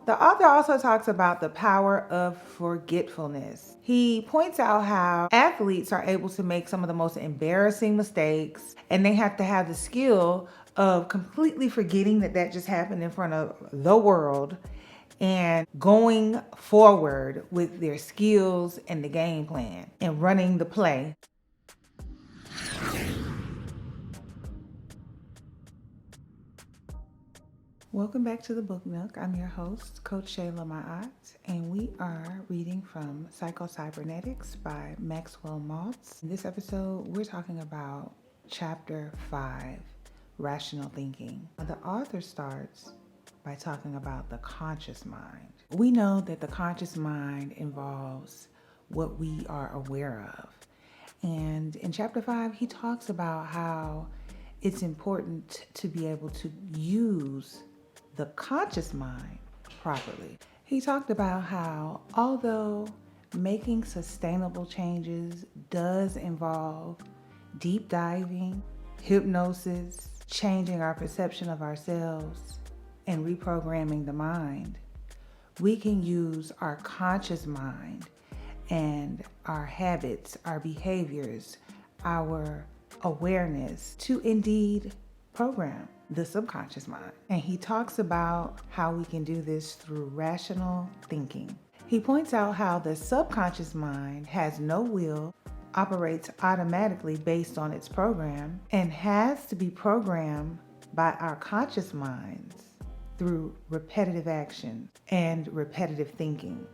The author also talks about the power of forgetfulness. He points out how athletes are able to make some of the most embarrassing mistakes, and they have to have the skill of completely forgetting that just happened in front of the world and going forward with their skills and the game plan and running the play. Welcome back to the Book Nook. I'm your host, Coach Shayla Ma'at, and we are reading from Psycho-Cybernetics by Maxwell Maltz. In this episode, we're talking about Chapter 5, Rational Thinking. The author starts by talking about the conscious mind. We know that the conscious mind involves what we are aware of. And in Chapter 5, he talks about how it's important to be able to use the conscious mind properly. He talked about how although making sustainable changes does involve deep diving, hypnosis, changing our perception of ourselves, and reprogramming the mind, we can use our conscious mind and our habits, our behaviors, our awareness to indeed program the subconscious mind. And he talks about how we can do this through rational thinking. He points out how the subconscious mind has no will, operates automatically based on its program, and has to be programmed by our conscious minds through repetitive action and repetitive thinking.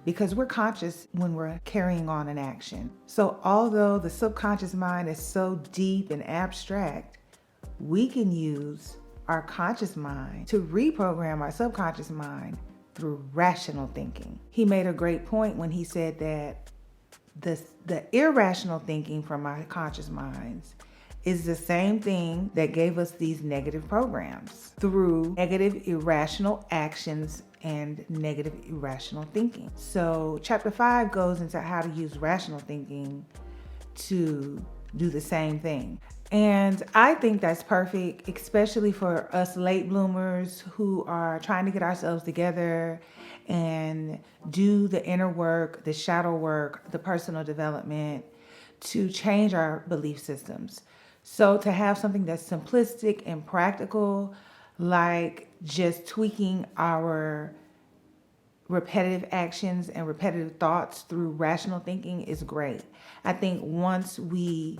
Because we're conscious when we're carrying on an action. So although the subconscious mind is so deep and abstract, we can use our conscious mind to reprogram our subconscious mind through rational thinking. He made a great point when he said that the irrational thinking from our conscious minds is the same thing that gave us these negative programs through negative irrational actions and negative irrational thinking. So chapter 5 goes into how to use rational thinking to do the same thing. And I think that's perfect, especially for us late bloomers who are trying to get ourselves together and do the inner work, the shadow work, the personal development to change our belief systems. So to have something that's simplistic and practical, like just tweaking our repetitive actions and repetitive thoughts through rational thinking is great. I think once we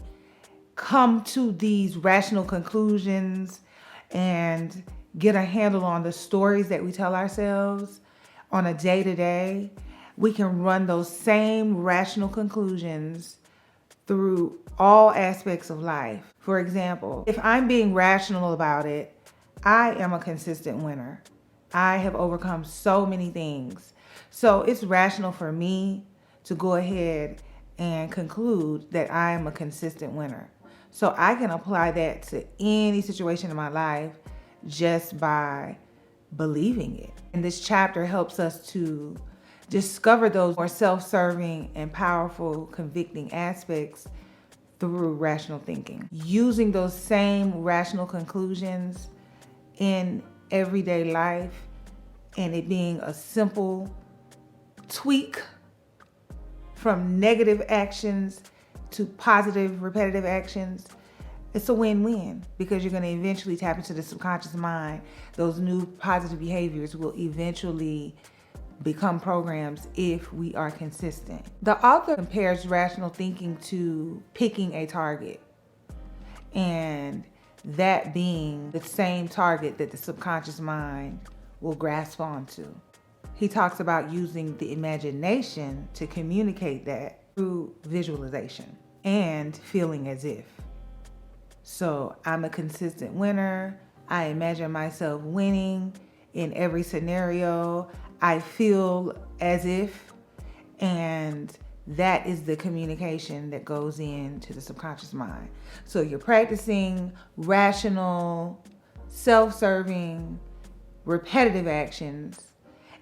come to these rational conclusions and get a handle on the stories that we tell ourselves on a day-to-day, we can run those same rational conclusions through all aspects of life. For example, if I'm being rational about it, I am a consistent winner. I have overcome so many things. So it's rational for me to go ahead and conclude that I am a consistent winner. So I can apply that to any situation in my life just by believing it. And this chapter helps us to discover those more self-serving and powerful, convicting aspects through rational thinking. Using those same rational conclusions in everyday life and it being a simple tweak from negative actions to positive repetitive actions, it's a win-win because you're going to eventually tap into the subconscious mind. Those new positive behaviors will eventually become programs if we are consistent. The author compares rational thinking to picking a target, and that being the same target that the subconscious mind will grasp onto. He talks about using the imagination to communicate that through visualization and feeling as if. So I'm a consistent winner. I imagine myself winning in every scenario. I feel as if, and that is the communication that goes into the subconscious mind. So you're practicing rational, self-serving, repetitive actions,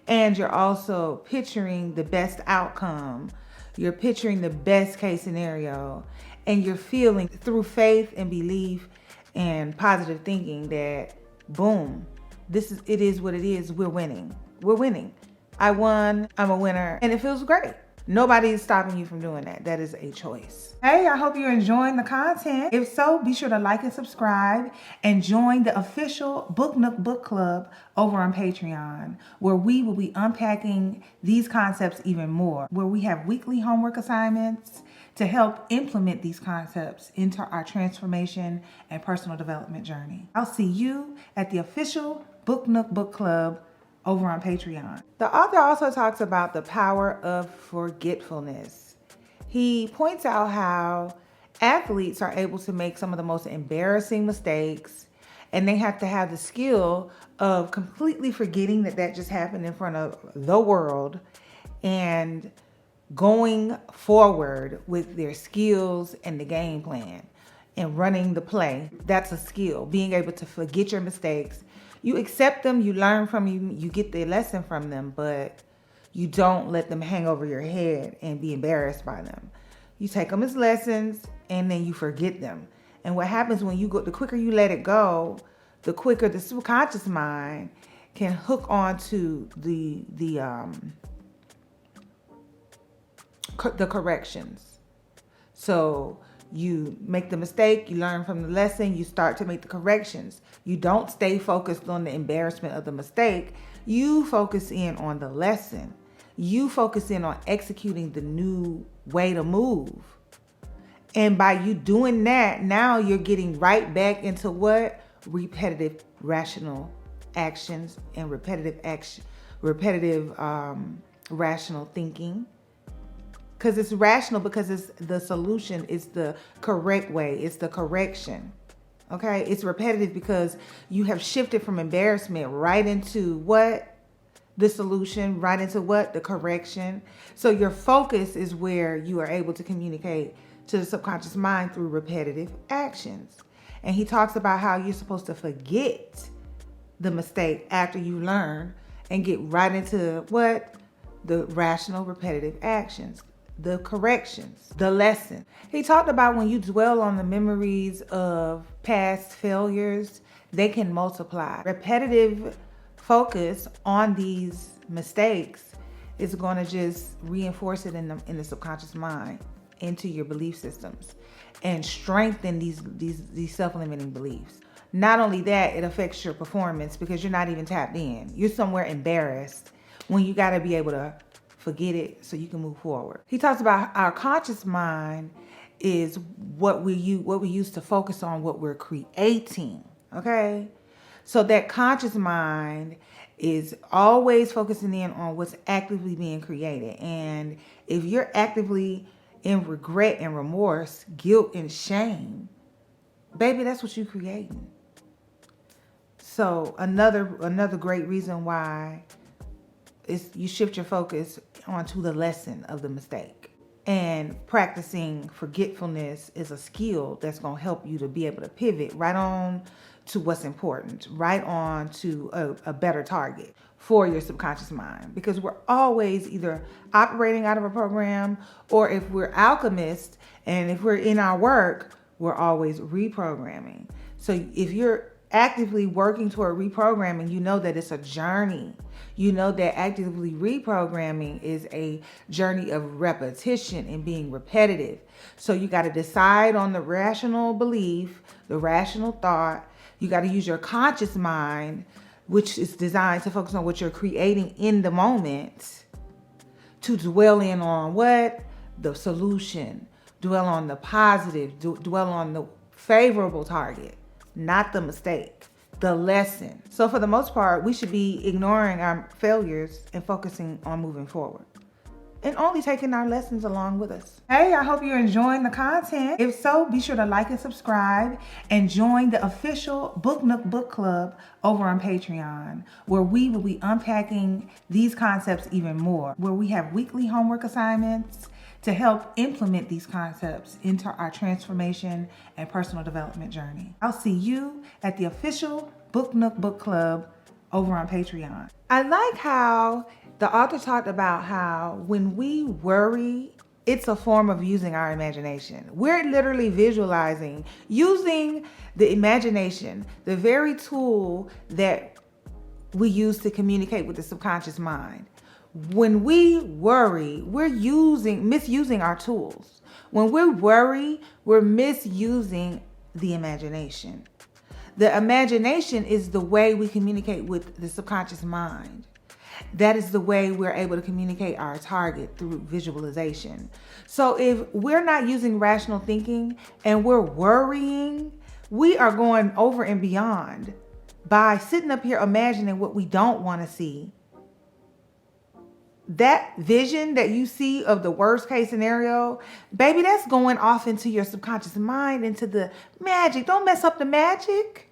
and you're also picturing the best outcome. You're picturing the best case scenario, and you're feeling through faith and belief and positive thinking that boom, it is what it is, we're winning. we're winning. I won, I'm a winner, and it feels great. Nobody's stopping you from doing that. That is a choice. Hey, I hope you're enjoying the content. If so, be sure to like and subscribe and join the official Book Nook Book Club over on Patreon, where we will be unpacking these concepts even more, where we have weekly homework assignments to help implement these concepts into our transformation and personal development journey. I'll see you at the official Book Nook Book Club over on Patreon. The author also talks about the power of forgetfulness. He points out how athletes are able to make some of the most embarrassing mistakes, and they have to have the skill of completely forgetting that just happened in front of the world and going forward with their skills and the game plan and running the play. That's a skill. Being able to forget your mistakes. You accept them, you learn from them, you get the lesson from them, but you don't let them hang over your head and be embarrassed by them. You take them as lessons and then you forget them. And what happens when you go, the quicker you let it go, the quicker the subconscious mind can hook onto the corrections. So you make the mistake, you learn from the lesson, you start to make the corrections. You don't stay focused on the embarrassment of the mistake. You focus in on the lesson. You focus in on executing the new way to move. And by you doing that, now you're getting right back into what? Repetitive rational actions and repetitive rational thinking. Because it's rational, because it's the solution, it's the correct way, it's the correction. Okay, it's repetitive because you have shifted from embarrassment right into what? The solution, right into what? The correction. So your focus is where you are able to communicate to the subconscious mind through repetitive actions. And he talks about how you're supposed to forget the mistake after you learn and get right into what? The rational repetitive actions. The corrections, the lesson. He talked about when you dwell on the memories of past failures, they can multiply. Repetitive focus on these mistakes is going to just reinforce it in the subconscious mind into your belief systems and strengthen these self-limiting beliefs. Not only that, it affects your performance because you're not even tapped in. You're somewhere embarrassed when you got to be able to forget it so you can move forward. He talks about our conscious mind is what we use to focus on what we're creating. Okay? So that conscious mind is always focusing in on what's actively being created. And if you're actively in regret and remorse, guilt and shame, baby, that's what you're creating. So another great reason why is you shift your focus onto the lesson of the mistake. And practicing forgetfulness is a skill that's going to help you to be able to pivot right on to what's important, right on to a better target for your subconscious mind. Because we're always either operating out of a program, or if we're alchemists and if we're in our work, we're always reprogramming. So if you're actively working toward reprogramming, you know that it's a journey. You know that actively reprogramming is a journey of repetition and being repetitive. So you got to decide on the rational belief, the rational thought. You got to use your conscious mind, which is designed to focus on what you're creating in the moment, to dwell in on what? The solution. Dwell on the positive. Dwell on the favorable target. Not the mistake, the lesson. So for the most part, we should be ignoring our failures and focusing on moving forward and only taking our lessons along with us. Hey, I hope you're enjoying the content. If so, be sure to like and subscribe and join the official Book Nook Book Club over on Patreon, where we will be unpacking these concepts even more, where we have weekly homework assignments to help implement these concepts into our transformation and personal development journey. I'll see you at the official Book Nook Book Club over on Patreon. I like how the author talked about how when we worry, it's a form of using our imagination. We're literally visualizing, using the imagination, the very tool that we use to communicate with the subconscious mind. When we worry, we're misusing our tools. When we worry, we're misusing the imagination. The imagination is the way we communicate with the subconscious mind. That is the way we're able to communicate our target through visualization. So if we're not using rational thinking and we're worrying, we are going over and beyond by sitting up here imagining what we don't want to see. That vision that you see of the worst case scenario, baby, that's going off into your subconscious mind, into the magic. Don't mess up the magic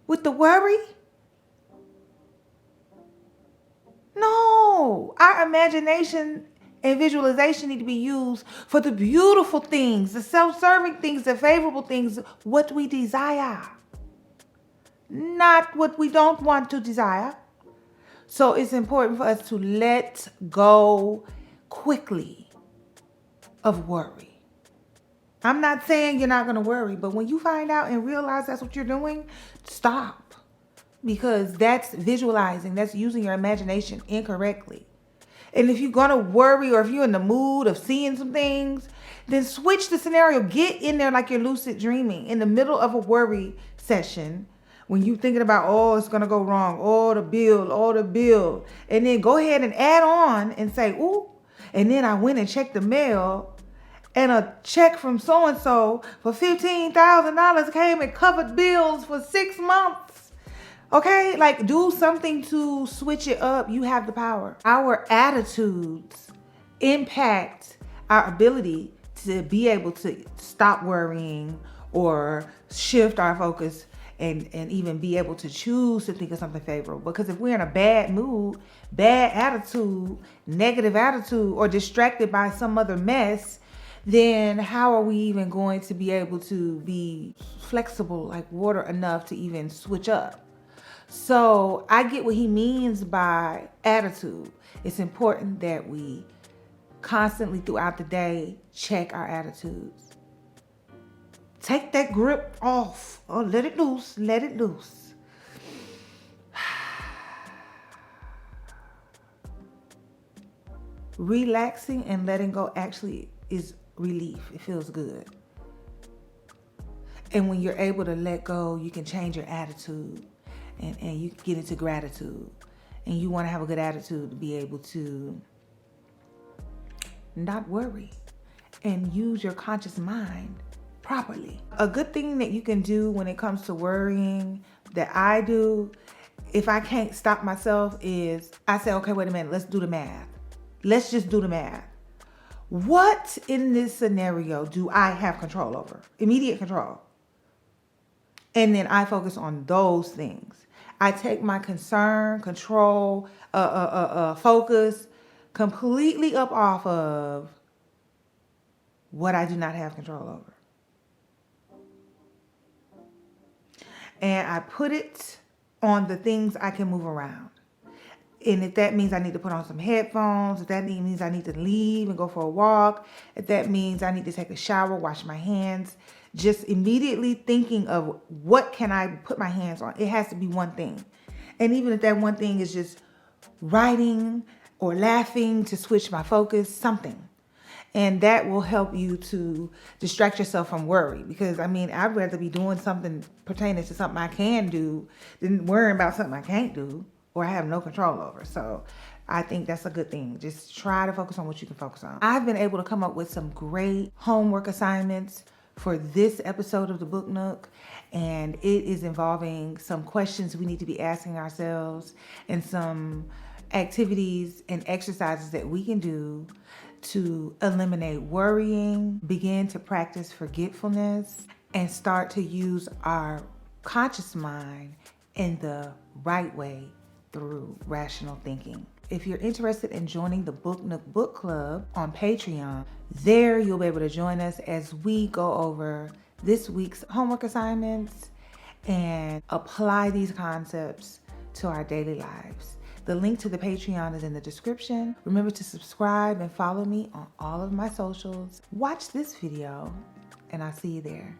with the worry. No, our imagination and visualization need to be used for the beautiful things, the self-serving things, the favorable things, what we desire, not what we don't want to desire. So it's important for us to let go quickly of worry. I'm not saying you're not going to worry, but when you find out and realize that's what you're doing, stop. Because that's visualizing, that's using your imagination incorrectly. And if you're going to worry, or if you're in the mood of seeing some things, then switch the scenario. Get in there like you're lucid dreaming in the middle of a worry session. When you're thinking about, oh, it's going to go wrong, oh, the bill. And then go ahead and add on and say, ooh, and then I went and checked the mail and a check from so-and-so for $15,000 came and covered bills for 6 months. Okay, like do something to switch it up. You have the power. Our attitudes impact our ability to be able to stop worrying or shift our focus and even be able to choose to think of something favorable. Because if we're in a bad mood, bad attitude, negative attitude, or distracted by some other mess, then how are we even going to be able to be flexible like water enough to even switch up? So I get what he means by attitude. It's important that we constantly throughout the day check our attitudes. Take that grip off or let it loose. Let it loose. Relaxing and letting go actually is relief. It feels good. And when you're able to let go, you can change your attitude and you get into gratitude. And you want to have a good attitude to be able to not worry and use your conscious mind properly. A good thing that you can do when it comes to worrying that I do, if I can't stop myself, is I say, okay, wait a minute, let's do the math. Let's just do the math. What in this scenario do I have control over? Immediate control. And then I focus on those things. I take my concern, control, focus completely up off of what I do not have control over. And I put it on the things I can move around. And if that means I need to put on some headphones, if that means I need to leave and go for a walk, if that means I need to take a shower, wash my hands, just immediately thinking of what can I put my hands on. It has to be one thing. And even if that one thing is just writing or laughing to switch my focus, something. And that will help you to distract yourself from worry. Because, I mean, I'd rather be doing something pertaining to something I can do than worrying about something I can't do or I have no control over. So I think that's a good thing. Just try to focus on what you can focus on. I've been able to come up with some great homework assignments for this episode of the Book Nook. And it is involving some questions we need to be asking ourselves and some activities and exercises that we can do to eliminate worrying, begin to practice forgetfulness, and start to use our conscious mind in the right way through rational thinking. If you're interested in joining the Book Nook Book Club on Patreon, there you'll be able to join us as we go over this week's homework assignments and apply these concepts to our daily lives. The link to the Patreon is in the description. Remember to subscribe and follow me on all of my socials. Watch this video, and I'll see you there.